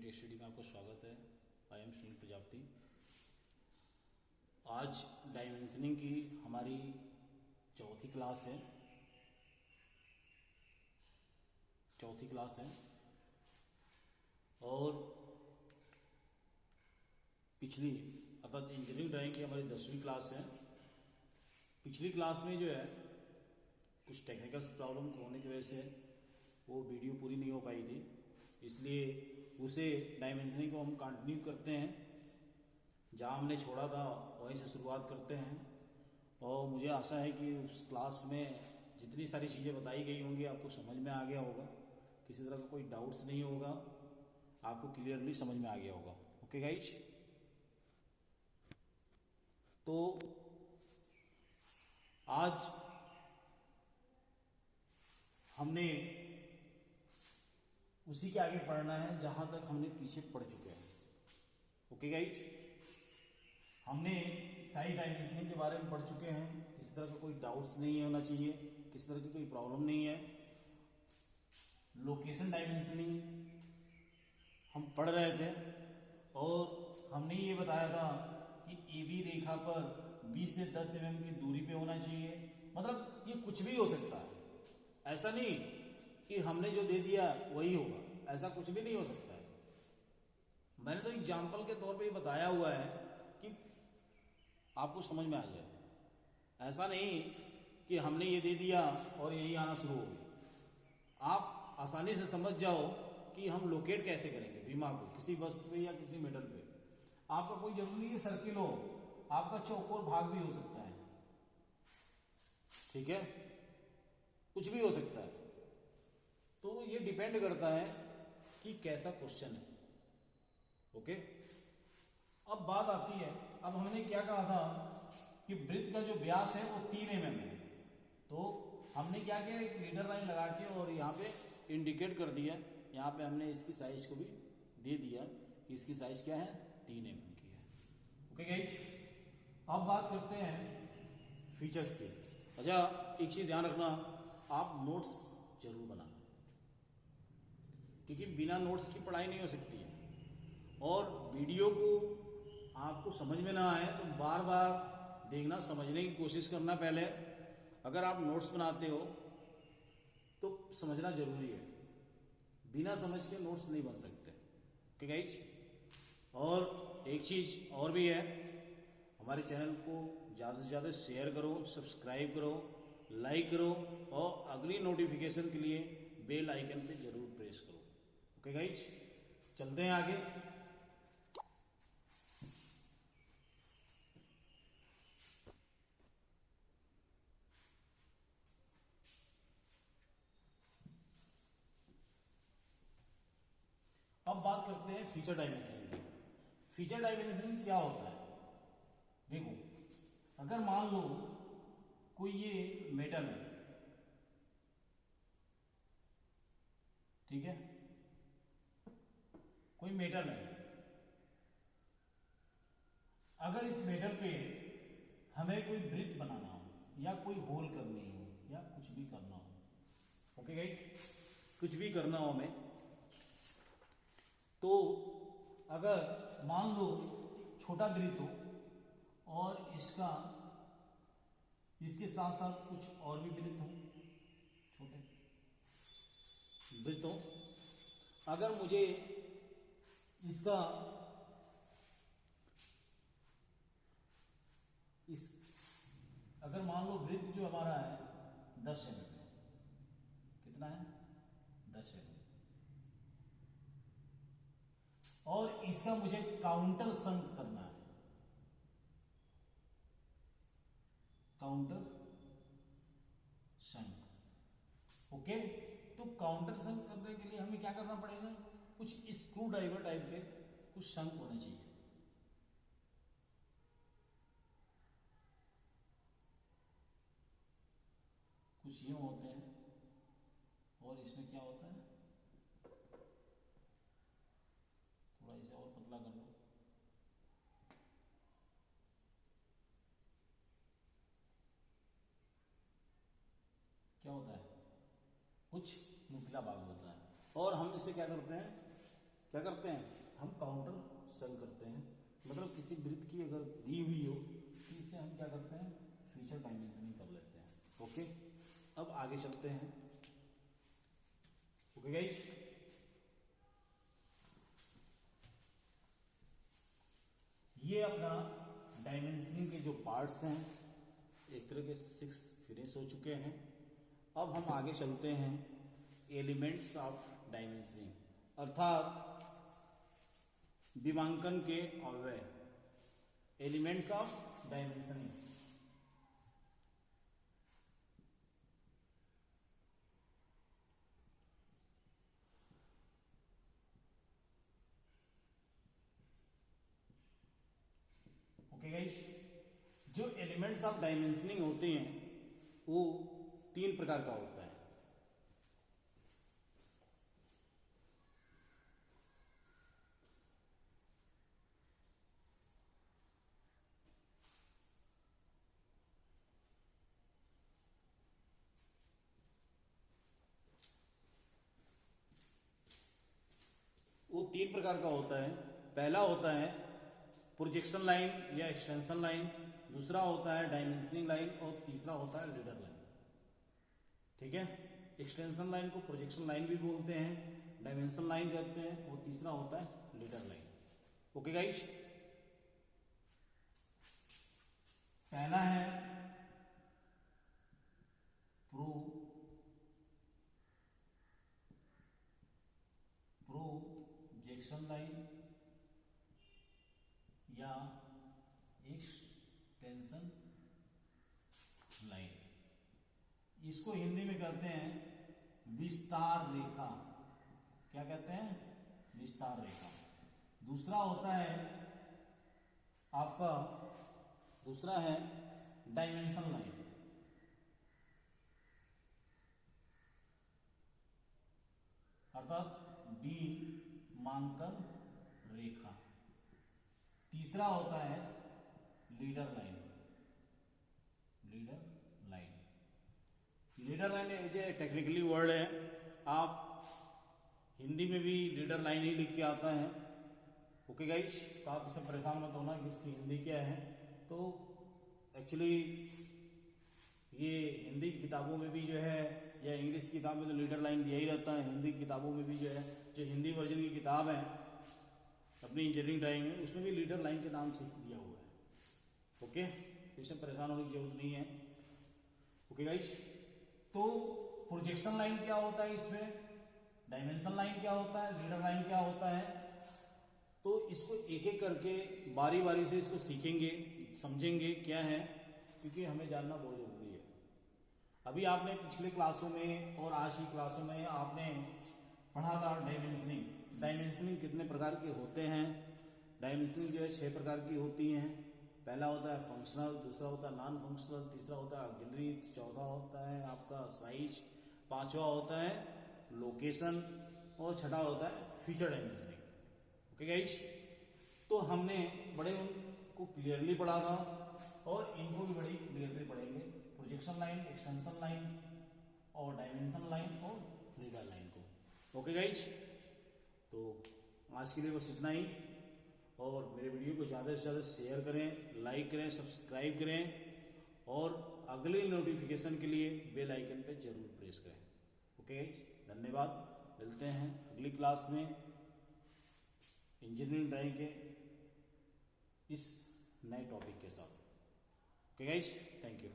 के स्टडी में आपका स्वागत है। I am Sunil Prajapati. आज डायमेंशनिंग की हमारी चौथी क्लास है और पिछली अर्थात इंजीनियरिंग ड्राइंग की हमारी 10वीं क्लास है। पिछली क्लास में जो है कुछ टेक्निकल प्रॉब्लम होने की वजह से वो वीडियो पूरी नहीं हो पाई थी, इसलिए उसे डायमेंशनिंग को हम कंटिन्यू करते हैं। जहाँ हमने छोड़ा था वहीं से शुरुआत करते हैं और मुझे आशा है कि उस क्लास में जितनी सारी चीज़ें बताई गई होंगी आपको समझ में आ गया होगा, किसी तरह का कोई डाउट्स नहीं होगा, आपको क्लियरली समझ में आ गया होगा। ओके गाइज, तो आज हमने उसी के आगे पढ़ना है जहां तक हमने पीछे पढ़ चुके हैं। ओके गाइज, हमने साइड डायमेंशनिंग के बारे में पढ़ चुके हैं। किसी तरह का कोई डाउट्स नहीं होना चाहिए, किसी तरह की कोई प्रॉब्लम नहीं है। लोकेशन डायमेंशनिंग हम पढ़ रहे थे और हमने ये बताया था कि AB रेखा पर 20 से 10 mm की दूरी पे होना चाहिए। मतलब ये कुछ भी हो सकता है, ऐसा नहीं कि हमने जो दे दिया वही होगा, ऐसा कुछ भी नहीं हो सकता है। मैंने तो एग्जाम्पल के तौर पे ही बताया हुआ है कि आपको समझ में आ जाए। ऐसा नहीं कि हमने ये दे दिया और यही आना शुरू हो गया। आप आसानी से समझ जाओ कि हम लोकेट कैसे करेंगे बीमा को किसी वस्तु पे या किसी मेटल पे। आपका कोई जरूरी है सर्किल हो, आपका चौकोर भाग भी हो सकता है, ठीक है, कुछ भी हो सकता है। तो ये डिपेंड करता है कि कैसा क्वेश्चन है। ओके, अब बात आती है, अब हमने क्या कहा था कि वृत्त का जो व्यास है वो 3 mm है। तो हमने क्या किया, एक लीडर लाइन लगा के और यहाँ पे इंडिकेट कर दिया। यहाँ पे हमने इसकी साइज को भी दे दिया कि इसकी साइज क्या है, 3 mm की है। ओके गाइस, अब बात करते हैं फीचर्स की। अच्छा, एक चीज ध्यान रखना, आप नोट्स जरूर बनाना, क्योंकि बिना नोट्स की पढ़ाई नहीं हो सकती है। और वीडियो को आपको समझ में ना आए तो बार बार देखना, समझने की कोशिश करना पहले। अगर आप नोट्स बनाते हो तो समझना जरूरी है, बिना समझ के नोट्स नहीं बन सकते। ओके गाइज, और एक चीज और भी है, हमारे चैनल को ज़्यादा से ज़्यादा शेयर करो, सब्सक्राइब करो, लाइक करो और अगली नोटिफिकेशन के लिए बेल आइकन पे जरूर प्रेस करो। ओके गाइज, चलते हैं आगे। अब बात करते हैं फीचर डायमेंशनिंग की। फीचर डायमेंशनिंग क्या होता है? देखो, अगर मान लो कोई ये मेटल है, ठीक है, कोई मेटल है, अगर इस मेटल पे हमें कोई वृत्त बनाना हो या कोई होल करनी हो या कुछ भी करना हो, ओके गाइस, कुछ भी करना हो हमें, तो अगर मान लो छोटा वृत्त हो और इसके साथ साथ कुछ और भी वृत्त हो, छोटे वृत्त हो, अगर मुझे इसका अगर मान लो वृत्त जो हमारा है 10 mm, कितना है, 10 mm, और इसका मुझे काउंटर संक करना है, काउंटर संक। ओके, तो काउंटर संक करने के लिए हमें क्या करना पड़ेगा, कुछ स्क्रू ड्राइवर टाइप के कुछ संक होने चाहिए। कुछ यूं होते हैं और इसमें क्या होता है, थोड़ा इसे और पतला कर लो, क्या होता है, कुछ नुकीला भाग होता है और हम इसे क्या करते हैं, क्या करते हैं, हम काउंटर सेल करते हैं। मतलब किसी वृत्त की अगर दी हुई हो तो इसे हम क्या करते हैं, फीचर डायमेंशनिंग कर लेते हैं। ओके, अब आगे चलते हैं। ओके गाइस, ये अपना डायमेंशनिंग के जो पार्ट्स हैं एक तरह के 6 फिनिश हो चुके हैं। अब हम आगे चलते हैं एलिमेंट्स ऑफ डायमेंशनिंग, अर्थात विमांकन के अवयव, elements of dimensioning. Okay guys, जो एलिमेंट्स ऑफ डायमेंशनिंग होते हैं वो 3 प्रकार का होता है। वो 3 प्रकार का होता है। पहला होता है प्रोजेक्शन लाइन या एक्सटेंशन लाइन, दूसरा होता है डायमेंशनिंग लाइन और तीसरा होता है लीडर लाइन। ठीक है, एक्सटेंशन लाइन को प्रोजेक्शन लाइन भी बोलते हैं, डायमेंशन लाइन कहते हैं, और तीसरा होता है लीडर लाइन। ओके गाइस, पहला है प्रोजेक्शन लाइन या एक्सटेंशन लाइन, इसको हिंदी में कहते हैं विस्तार रेखा। क्या कहते हैं, विस्तार रेखा। दूसरा होता है आपका, दूसरा है डायमेंशन लाइन, अर्थात विमांकन रेखा। तीसरा होता है leader line, leader line. Leader line ये टेक्निकली वर्ड है, आप हिंदी में भी लीडर लाइन ही लिख के आता है। ओके गाइस, तो आप इससे परेशान मत होना कि इसकी हिंदी क्या है। तो एक्चुअली ये हिंदी की किताबों में भी जो है या इंग्लिश की किताब में तो लीडर लाइन दिया ही रहता है, हिंदी की किताबों में भी जो है, जो हिंदी वर्जन की किताब है अपनी इंजीनियरिंग ड्राइंग में, उसमें भी लीडर लाइन के नाम से दिया हुआ है। ओके, तो इससे परेशान होने की जरूरत नहीं है। ओके गाइस, तो प्रोजेक्शन लाइन क्या होता है, इसमें डायमेंशन लाइन क्या होता है, लीडर लाइन क्या होता है, तो इसको एक एक करके बारी बारी से इसको सीखेंगे, समझेंगे क्या है, क्योंकि हमें जानना बहुत जरूरी है। अभी आपने पिछले क्लासों में और आज की क्लासों में आपने पढ़ा था डायमेंशनिंग। डायमेंशनिंग कितने प्रकार के होते हैं, डायमेंशनिंग जो है 6 प्रकार की होती हैं। पहला होता है फंक्शनल, दूसरा होता है नॉन फंक्शनल, तीसरा होता है ऑक्सिलरी, चौथा होता है आपका साइज, पांचवा होता है लोकेशन और छठा होता है फीचर डायमेंशनिंग। ओके गाइस, तो हमने बड़े उनको क्लियरली पढ़ा था और इनको भी बड़ी क्लियरली पढ़ेंगे, प्रोजेक्शन लाइन, एक्सटेंशन लाइन और डायमेंशन लाइन और लीडर लाइन को। ओके गाइस, तो आज के लिए बस इतना ही, और मेरे वीडियो को ज़्यादा से ज़्यादा शेयर करें, लाइक करें, सब्सक्राइब करें और अगले नोटिफिकेशन के लिए बेल आइकन पर जरूर प्रेस करें। ओके गाइस, धन्यवाद, मिलते हैं अगली क्लास में इंजीनियरिंग ड्राइंग के इस नए टॉपिक के साथ। Okay guys, thank you.